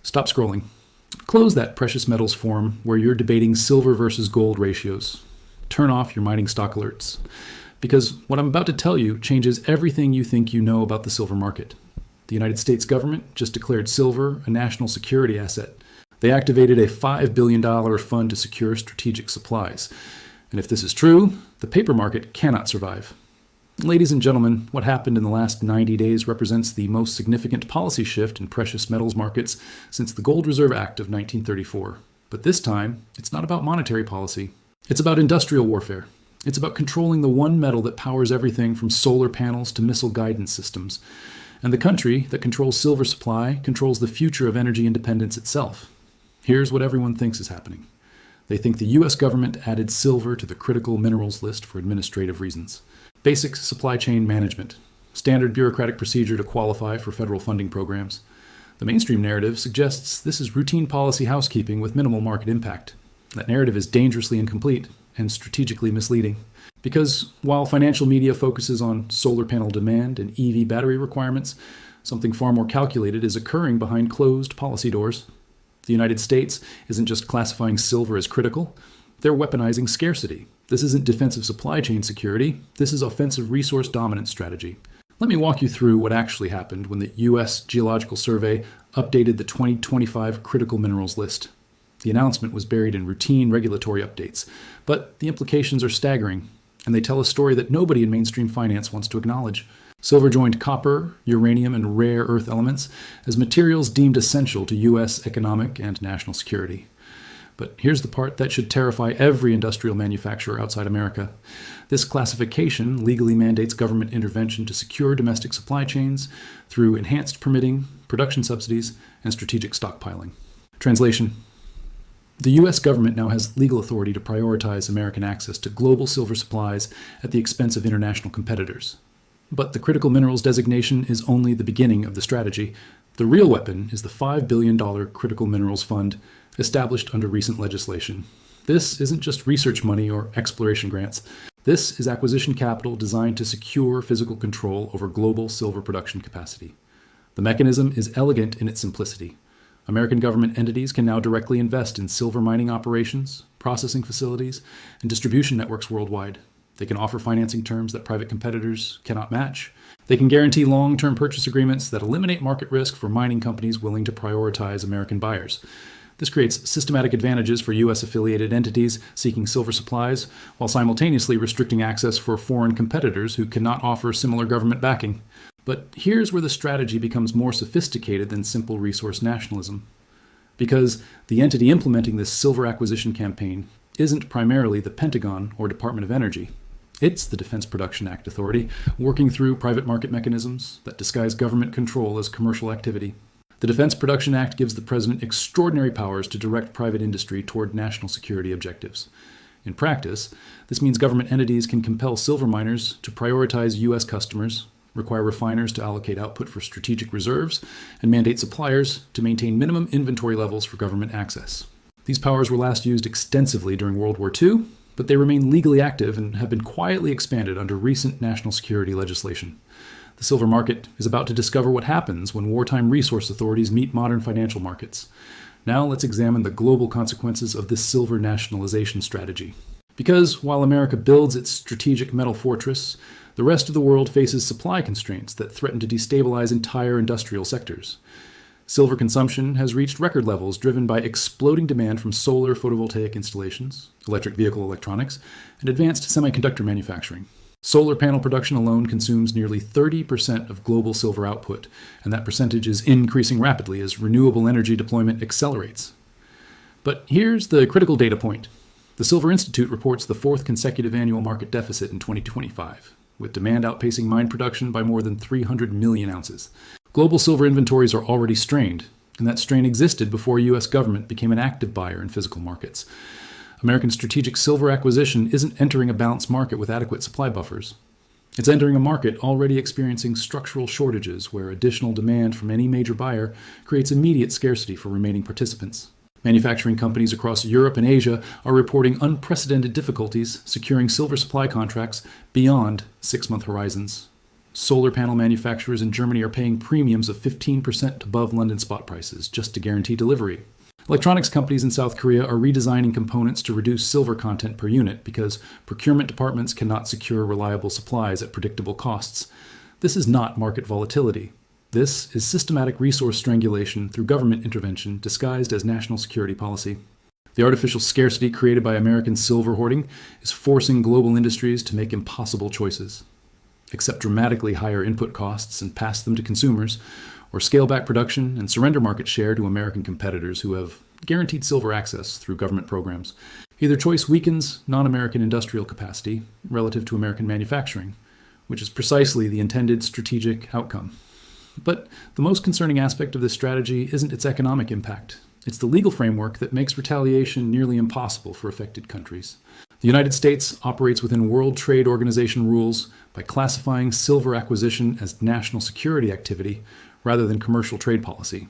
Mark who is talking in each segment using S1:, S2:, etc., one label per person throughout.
S1: Stop scrolling. Close that precious metals forum where you're debating silver versus gold ratios. Turn off your mining stock alerts. Because what I'm about to tell you changes everything you think you know about the silver market. The United States government just declared silver a national security asset. They activated a $5 billion fund to secure strategic supplies. And if this is true, the paper market cannot survive. Ladies and gentlemen, what happened in the last 90 days represents the most significant policy shift in precious metals markets since the Gold Reserve Act of 1934. But this time, it's not about monetary policy. It's about industrial warfare. It's about controlling the one metal that powers everything from solar panels to missile guidance systems. And the country that controls silver supply controls the future of energy independence itself. Here's what everyone thinks is happening. They think the US government added silver to the critical minerals list for administrative reasons. Basic supply chain management, standard bureaucratic procedure to qualify for federal funding programs. The mainstream narrative suggests this is routine policy housekeeping with minimal market impact. That narrative is dangerously incomplete and strategically misleading. Because while financial media focuses on solar panel demand and EV battery requirements, something far more calculated is occurring behind closed policy doors. The United States isn't just classifying silver as critical, they're weaponizing scarcity. This isn't defensive supply chain security, this is offensive resource dominance strategy. Let me walk you through what actually happened when the U.S. Geological Survey updated the 2025 critical minerals list. The announcement was buried in routine regulatory updates, but the implications are staggering, and they tell a story that nobody in mainstream finance wants to acknowledge. Silver joined copper, uranium, and rare earth elements as materials deemed essential to U.S. economic and national security. But here's the part that should terrify every industrial manufacturer outside America. This classification legally mandates government intervention to secure domestic supply chains through enhanced permitting, production subsidies, and strategic stockpiling. Translation: the U.S. government now has legal authority to prioritize American access to global silver supplies at the expense of international competitors. But the critical minerals designation is only the beginning of the strategy. The real weapon is the $5 billion Critical Minerals Fund, established under recent legislation. This isn't just research money or exploration grants. This is acquisition capital designed to secure physical control over global silver production capacity. The mechanism is elegant in its simplicity. American government entities can now directly invest in silver mining operations, processing facilities, and distribution networks worldwide. They can offer financing terms that private competitors cannot match. They can guarantee long-term purchase agreements that eliminate market risk for mining companies willing to prioritize American buyers. This creates systematic advantages for U.S.-affiliated entities seeking silver supplies, while simultaneously restricting access for foreign competitors who cannot offer similar government backing. But here's where the strategy becomes more sophisticated than simple resource nationalism. Because the entity implementing this silver acquisition campaign isn't primarily the Pentagon or Department of Energy. It's the Defense Production Act Authority, working through private market mechanisms that disguise government control as commercial activity. The Defense Production Act gives the president extraordinary powers to direct private industry toward national security objectives. In practice, this means government entities can compel silver miners to prioritize U.S. customers, require refiners to allocate output for strategic reserves, and mandate suppliers to maintain minimum inventory levels for government access. These powers were last used extensively during World War II, but they remain legally active and have been quietly expanded under recent national security legislation. The silver market is about to discover what happens when wartime resource authorities meet modern financial markets. Now let's examine the global consequences of this silver nationalization strategy. Because while America builds its strategic metal fortress, the rest of the world faces supply constraints that threaten to destabilize entire industrial sectors. Silver consumption has reached record levels driven by exploding demand from solar photovoltaic installations, electric vehicle electronics, and advanced semiconductor manufacturing. Solar panel production alone consumes nearly 30% of global silver output, and that percentage is increasing rapidly as renewable energy deployment accelerates. But here's the critical data point. The Silver Institute reports the fourth consecutive annual market deficit in 2025, with demand outpacing mine production by more than 300 million ounces. Global silver inventories are already strained, and that strain existed before U.S. government became an active buyer in physical markets. American strategic silver acquisition isn't entering a balanced market with adequate supply buffers. It's entering a market already experiencing structural shortages where additional demand from any major buyer creates immediate scarcity for remaining participants. Manufacturing companies across Europe and Asia are reporting unprecedented difficulties securing silver supply contracts beyond 6-month horizons. Solar panel manufacturers in Germany are paying premiums of 15% above London spot prices just to guarantee delivery. Electronics companies in South Korea are redesigning components to reduce silver content per unit because procurement departments cannot secure reliable supplies at predictable costs. This is not market volatility. This is systematic resource strangulation through government intervention disguised as national security policy. The artificial scarcity created by American silver hoarding is forcing global industries to make impossible choices. Accept dramatically higher input costs and pass them to consumers, or scale back production and surrender market share to American competitors who have guaranteed silver access through government programs. Either choice weakens non-American industrial capacity relative to American manufacturing, which is precisely the intended strategic outcome. But the most concerning aspect of this strategy isn't its economic impact. It's the legal framework that makes retaliation nearly impossible for affected countries. The United States operates within World Trade Organization rules by classifying silver acquisition as national security activity rather than commercial trade policy.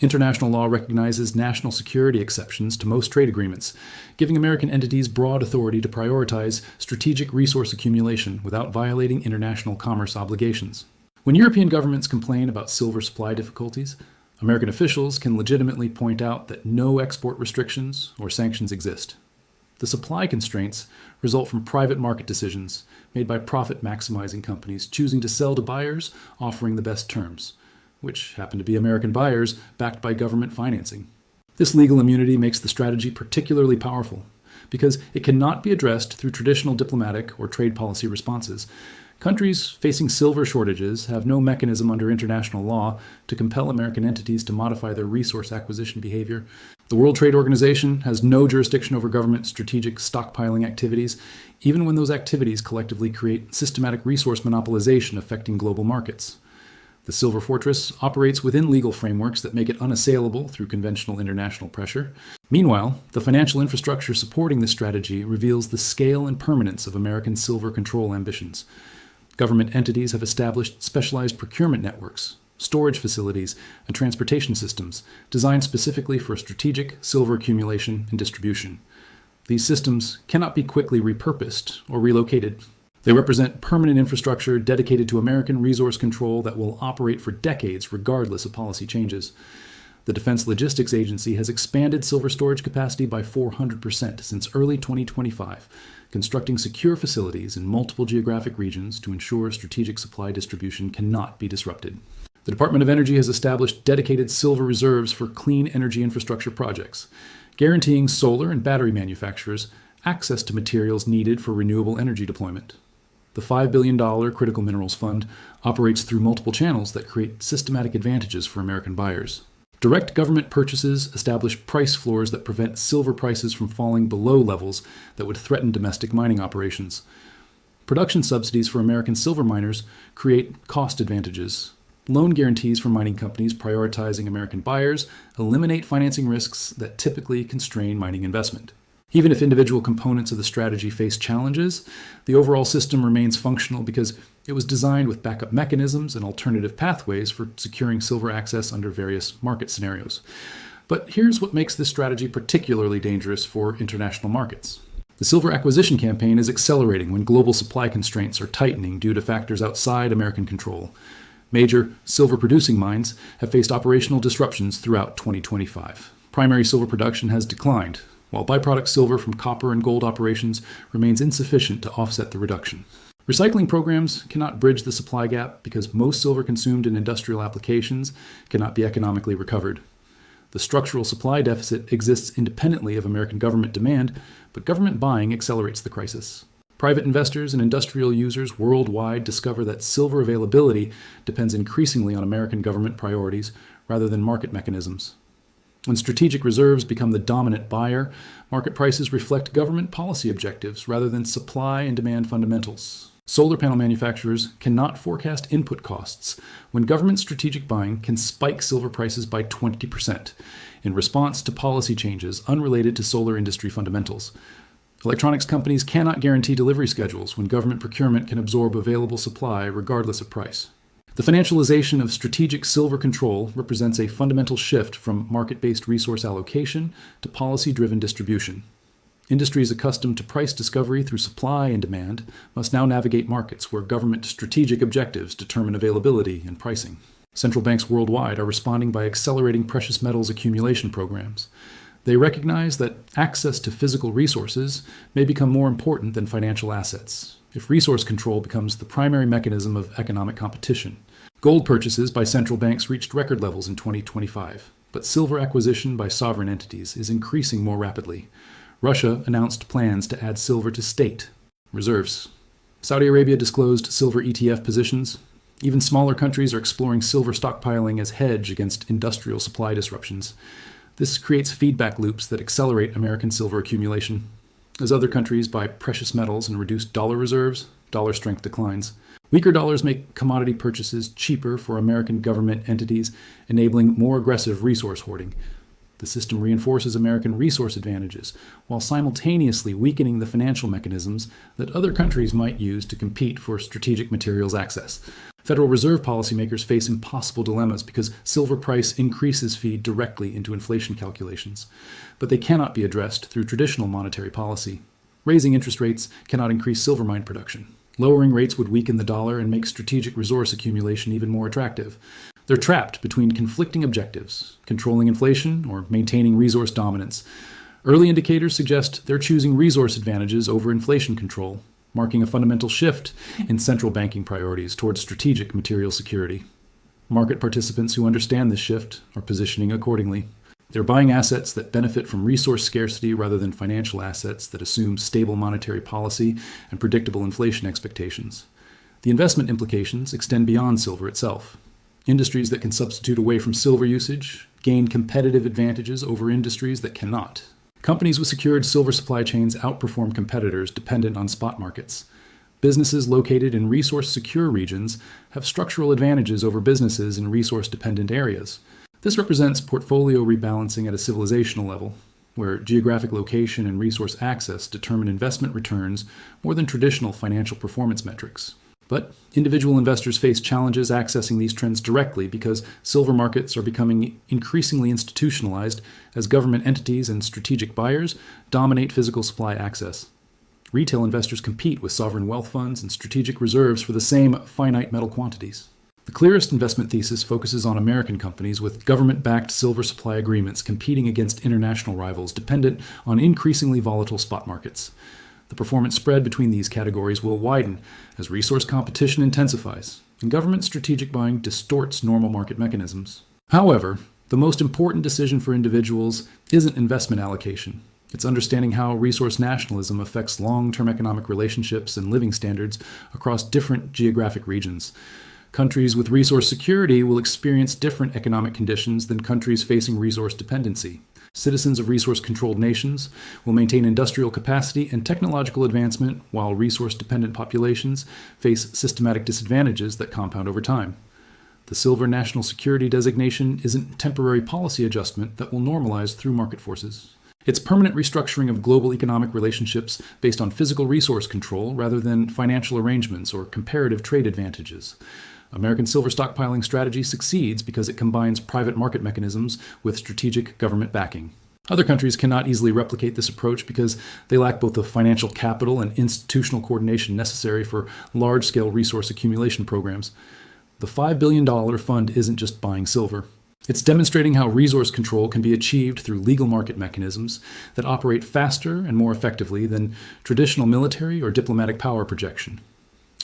S1: International law recognizes national security exceptions to most trade agreements, giving American entities broad authority to prioritize strategic resource accumulation without violating international commerce obligations. When European governments complain about silver supply difficulties, American officials can legitimately point out that no export restrictions or sanctions exist. The supply constraints result from private market decisions made by profit-maximizing companies choosing to sell to buyers offering the best terms, which happen to be American buyers backed by government financing. This legal immunity makes the strategy particularly powerful because it cannot be addressed through traditional diplomatic or trade policy responses. Countries facing silver shortages have no mechanism under international law to compel American entities to modify their resource acquisition behavior. The World Trade Organization has no jurisdiction over government strategic stockpiling activities, even when those activities collectively create systematic resource monopolization affecting global markets. The Silver Fortress operates within legal frameworks that make it unassailable through conventional international pressure. Meanwhile, the financial infrastructure supporting this strategy reveals the scale and permanence of American silver control ambitions. Government entities have established specialized procurement networks, storage facilities, and transportation systems designed specifically for strategic silver accumulation and distribution. These systems cannot be quickly repurposed or relocated. They represent permanent infrastructure dedicated to American resource control that will operate for decades regardless of policy changes. The Defense Logistics Agency has expanded silver storage capacity by 400% since early 2025, constructing secure facilities in multiple geographic regions to ensure strategic supply distribution cannot be disrupted. The Department of Energy has established dedicated silver reserves for clean energy infrastructure projects, guaranteeing solar and battery manufacturers access to materials needed for renewable energy deployment. The $5 billion Critical Minerals Fund operates through multiple channels that create systematic advantages for American buyers. Direct government purchases establish price floors that prevent silver prices from falling below levels that would threaten domestic mining operations. Production subsidies for American silver miners create cost advantages. Loan guarantees for mining companies prioritizing American buyers eliminate financing risks that typically constrain mining investment. Even if individual components of the strategy face challenges, the overall system remains functional because it was designed with backup mechanisms and alternative pathways for securing silver access under various market scenarios. But here's what makes this strategy particularly dangerous for international markets. The silver acquisition campaign is accelerating when global supply constraints are tightening due to factors outside American control. Major silver-producing mines have faced operational disruptions throughout 2025. Primary silver production has declined, while byproduct silver from copper and gold operations remains insufficient to offset the reduction. Recycling programs cannot bridge the supply gap because most silver consumed in industrial applications cannot be economically recovered. The structural supply deficit exists independently of American government demand, but government buying accelerates the crisis. Private investors and industrial users worldwide discover that silver availability depends increasingly on American government priorities rather than market mechanisms. When strategic reserves become the dominant buyer, market prices reflect government policy objectives rather than supply and demand fundamentals. Solar panel manufacturers cannot forecast input costs when government strategic buying can spike silver prices by 20% in response to policy changes unrelated to solar industry fundamentals. Electronics companies cannot guarantee delivery schedules when government procurement can absorb available supply regardless of price. The financialization of strategic silver control represents a fundamental shift from market-based resource allocation to policy-driven distribution. Industries accustomed to price discovery through supply and demand must now navigate markets where government strategic objectives determine availability and pricing. Central banks worldwide are responding by accelerating precious metals accumulation programs. They recognize that access to physical resources may become more important than financial assets if resource control becomes the primary mechanism of economic competition. Gold purchases by central banks reached record levels in 2025, but silver acquisition by sovereign entities is increasing more rapidly. Russia announced plans to add silver to state reserves. Saudi Arabia disclosed silver ETF positions. Even smaller countries are exploring silver stockpiling as hedge against industrial supply disruptions. This creates feedback loops that accelerate American silver accumulation. As other countries buy precious metals and reduce dollar reserves, dollar strength declines. Weaker dollars make commodity purchases cheaper for American government entities, enabling more aggressive resource hoarding. The system reinforces American resource advantages, while simultaneously weakening the financial mechanisms that other countries might use to compete for strategic materials access. Federal Reserve policymakers face impossible dilemmas because silver price increases feed directly into inflation calculations, but they cannot be addressed through traditional monetary policy. Raising interest rates cannot increase silver mine production. Lowering rates would weaken the dollar and make strategic resource accumulation even more attractive. They're trapped between conflicting objectives, controlling inflation or maintaining resource dominance. Early indicators suggest they're choosing resource advantages over inflation control, marking a fundamental shift in central banking priorities towards strategic material security. Market participants who understand this shift are positioning accordingly. They're buying assets that benefit from resource scarcity rather than financial assets that assume stable monetary policy and predictable inflation expectations. The investment implications extend beyond silver itself. Industries that can substitute away from silver usage gain competitive advantages over industries that cannot. Companies with secured silver supply chains outperform competitors dependent on spot markets. Businesses located in resource-secure regions have structural advantages over businesses in resource-dependent areas. This represents portfolio rebalancing at a civilizational level, where geographic location and resource access determine investment returns more than traditional financial performance metrics. But individual investors face challenges accessing these trends directly because silver markets are becoming increasingly institutionalized as government entities and strategic buyers dominate physical supply access. Retail investors compete with sovereign wealth funds and strategic reserves for the same finite metal quantities. The clearest investment thesis focuses on American companies with government-backed silver supply agreements competing against international rivals dependent on increasingly volatile spot markets. The performance spread between these categories will widen as resource competition intensifies, and government strategic buying distorts normal market mechanisms. However, the most important decision for individuals isn't investment allocation. It's understanding how resource nationalism affects long-term economic relationships and living standards across different geographic regions. Countries with resource security will experience different economic conditions than countries facing resource dependency. Citizens of resource-controlled nations will maintain industrial capacity and technological advancement, while resource-dependent populations face systematic disadvantages that compound over time. The Silver National Security designation isn't a temporary policy adjustment that will normalize through market forces. It's permanent restructuring of global economic relationships based on physical resource control rather than financial arrangements or comparative trade advantages. American silver stockpiling strategy succeeds because it combines private market mechanisms with strategic government backing. Other countries cannot easily replicate this approach because they lack both the financial capital and institutional coordination necessary for large-scale resource accumulation programs. The $5 billion fund isn't just buying silver. It's demonstrating how resource control can be achieved through legal market mechanisms that operate faster and more effectively than traditional military or diplomatic power projection.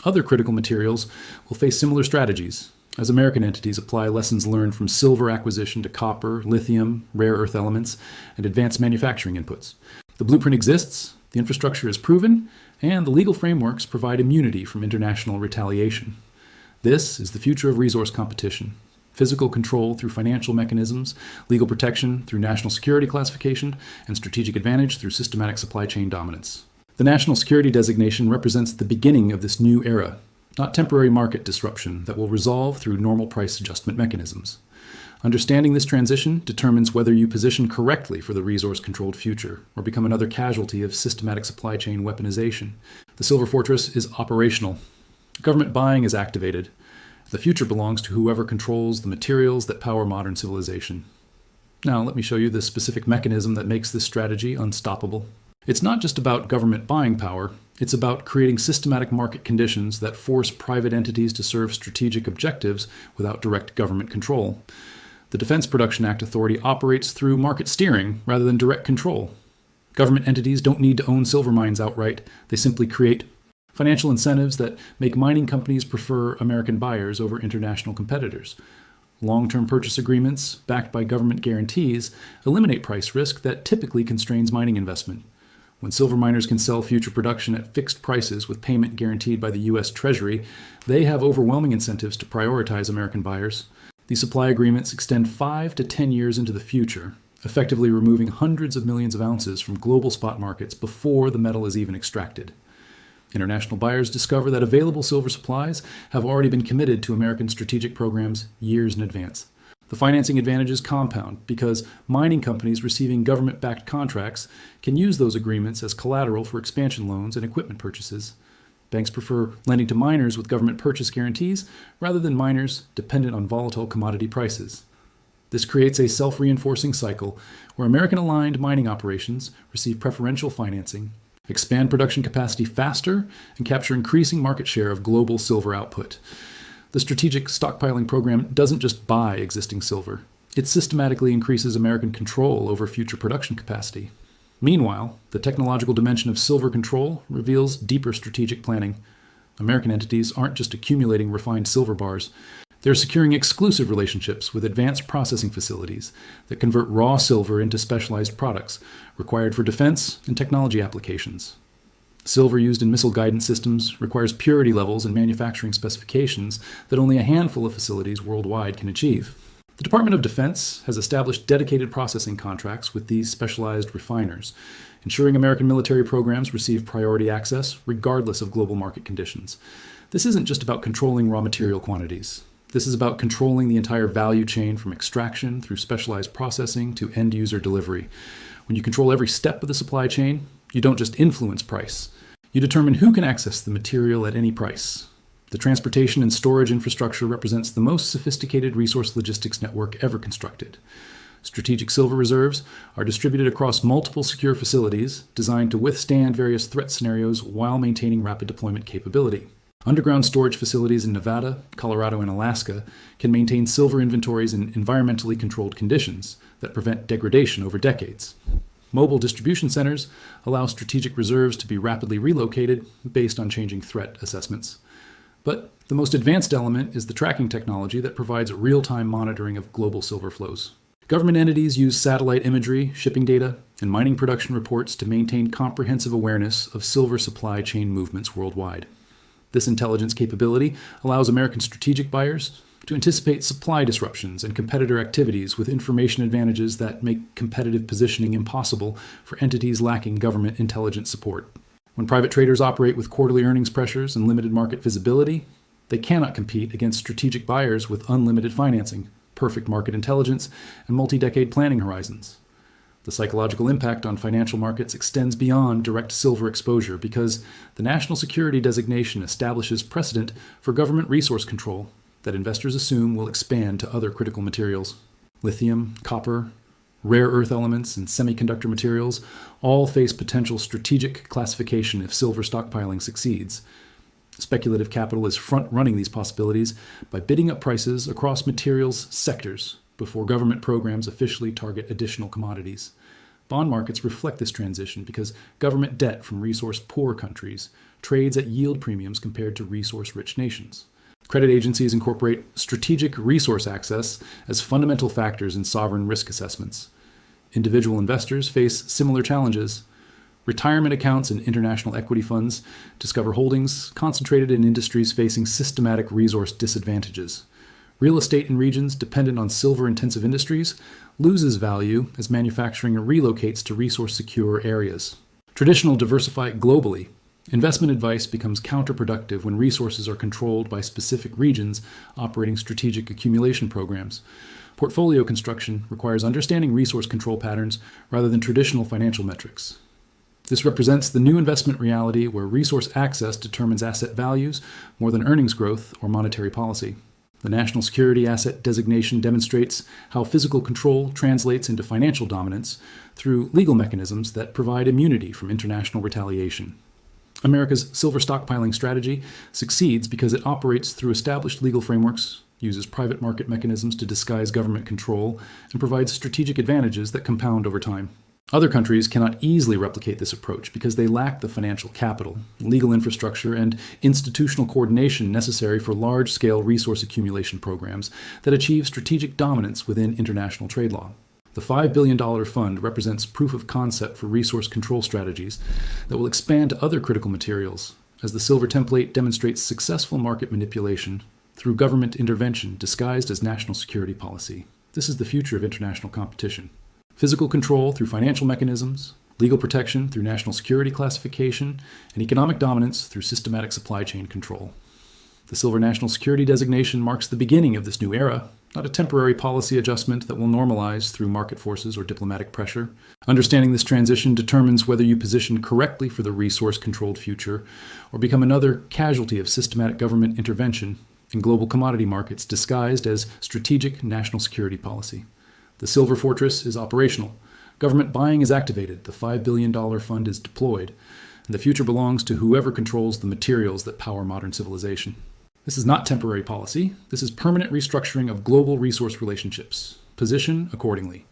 S1: Other critical materials will face similar strategies, as American entities apply lessons learned from silver acquisition to copper, lithium, rare earth elements, and advanced manufacturing inputs. The blueprint exists, the infrastructure is proven, and the legal frameworks provide immunity from international retaliation. This is the future of resource competition. Physical control through financial mechanisms, legal protection through national security classification, and strategic advantage through systematic supply chain dominance. The national security designation represents the beginning of this new era, not temporary market disruption that will resolve through normal price adjustment mechanisms. Understanding this transition determines whether you position correctly for the resource-controlled future or become another casualty of systematic supply chain weaponization. The Silver Fortress is operational. Government buying is activated. The future belongs to whoever controls the materials that power modern civilization. Now, let me show you the specific mechanism that makes this strategy unstoppable. It's not just about government buying power, it's about creating systematic market conditions that force private entities to serve strategic objectives without direct government control. The Defense Production Act Authority operates through market steering rather than direct control. Government entities don't need to own silver mines outright, they simply create financial incentives that make mining companies prefer American buyers over international competitors. Long-term purchase agreements, backed by government guarantees, eliminate price risk that typically constrains mining investment. When silver miners can sell future production at fixed prices with payment guaranteed by the U.S. Treasury, they have overwhelming incentives to prioritize American buyers. These supply agreements extend 5 to 10 years into the future, effectively removing hundreds of millions of ounces from global spot markets before the metal is even extracted. International buyers discover that available silver supplies have already been committed to American strategic programs years in advance. The financing advantages compound because mining companies receiving government-backed contracts can use those agreements as collateral for expansion loans and equipment purchases. Banks prefer lending to miners with government purchase guarantees rather than miners dependent on volatile commodity prices. This creates a self-reinforcing cycle where American-aligned mining operations receive preferential financing, expand production capacity faster, and capture increasing market share of global silver output. The strategic stockpiling program doesn't just buy existing silver. It systematically increases American control over future production capacity. Meanwhile, the technological dimension of silver control reveals deeper strategic planning. American entities aren't just accumulating refined silver bars. They're securing exclusive relationships with advanced processing facilities that convert raw silver into specialized products required for defense and technology applications. Silver used in missile guidance systems requires purity levels and manufacturing specifications that only a handful of facilities worldwide can achieve. The Department of Defense has established dedicated processing contracts with these specialized refiners, ensuring American military programs receive priority access regardless of global market conditions. This isn't just about controlling raw material quantities. This is about controlling the entire value chain from extraction through specialized processing to end-user delivery. When you control every step of the supply chain, you don't just influence price. You determine who can access the material at any price. The transportation and storage infrastructure represents the most sophisticated resource logistics network ever constructed. Strategic silver reserves are distributed across multiple secure facilities designed to withstand various threat scenarios while maintaining rapid deployment capability. Underground storage facilities in Nevada, Colorado, and Alaska can maintain silver inventories in environmentally controlled conditions that prevent degradation over decades. Mobile distribution centers allow strategic reserves to be rapidly relocated based on changing threat assessments. But the most advanced element is the tracking technology that provides real-time monitoring of global silver flows. Government entities use satellite imagery, shipping data, and mining production reports to maintain comprehensive awareness of silver supply chain movements worldwide. This intelligence capability allows American strategic buyers to anticipate supply disruptions and competitor activities with information advantages that make competitive positioning impossible for entities lacking government intelligence support. When private traders operate with quarterly earnings pressures and limited market visibility, they cannot compete against strategic buyers with unlimited financing, perfect market intelligence, and multi-decade planning horizons. The psychological impact on financial markets extends beyond direct silver exposure because the national security designation establishes precedent for government resource control that investors assume will expand to other critical materials. Lithium, copper, rare earth elements, and semiconductor materials all face potential strategic classification if silver stockpiling succeeds. Speculative capital is front-running these possibilities by bidding up prices across materials sectors before government programs officially target additional commodities. Bond markets reflect this transition because government debt from resource-poor countries trades at yield premiums compared to resource-rich nations. Credit agencies incorporate strategic resource access as fundamental factors in sovereign risk assessments. Individual investors face similar challenges. Retirement accounts and international equity funds discover holdings concentrated in industries facing systematic resource disadvantages. Real estate in regions dependent on silver-intensive industries loses value as manufacturing relocates to resource-secure areas. Traditional diversify globally. Investment advice becomes counterproductive when resources are controlled by specific regions operating strategic accumulation programs. Portfolio construction requires understanding resource control patterns rather than traditional financial metrics. This represents the new investment reality where resource access determines asset values more than earnings growth or monetary policy. The national security asset designation demonstrates how physical control translates into financial dominance through legal mechanisms that provide immunity from international retaliation. America's silver stockpiling strategy succeeds because it operates through established legal frameworks, uses private market mechanisms to disguise government control, and provides strategic advantages that compound over time. Other countries cannot easily replicate this approach because they lack the financial capital, legal infrastructure, and institutional coordination necessary for large-scale resource accumulation programs that achieve strategic dominance within international trade law. The $5 billion fund represents proof of concept for resource control strategies that will expand to other critical materials, as the silver template demonstrates successful market manipulation through government intervention disguised as national security policy. This is the future of international competition. Physical control through financial mechanisms, legal protection through national security classification, and economic dominance through systematic supply chain control. The silver national security designation marks the beginning of this new era, not a temporary policy adjustment that will normalize through market forces or diplomatic pressure. Understanding this transition determines whether you position correctly for the resource-controlled future or become another casualty of systematic government intervention in global commodity markets disguised as strategic national security policy. The Silver Fortress is operational. Government buying is activated. The $5 billion fund is deployed. And the future belongs to whoever controls the materials that power modern civilization. This is not temporary policy. This is permanent restructuring of global resource relationships. Position accordingly.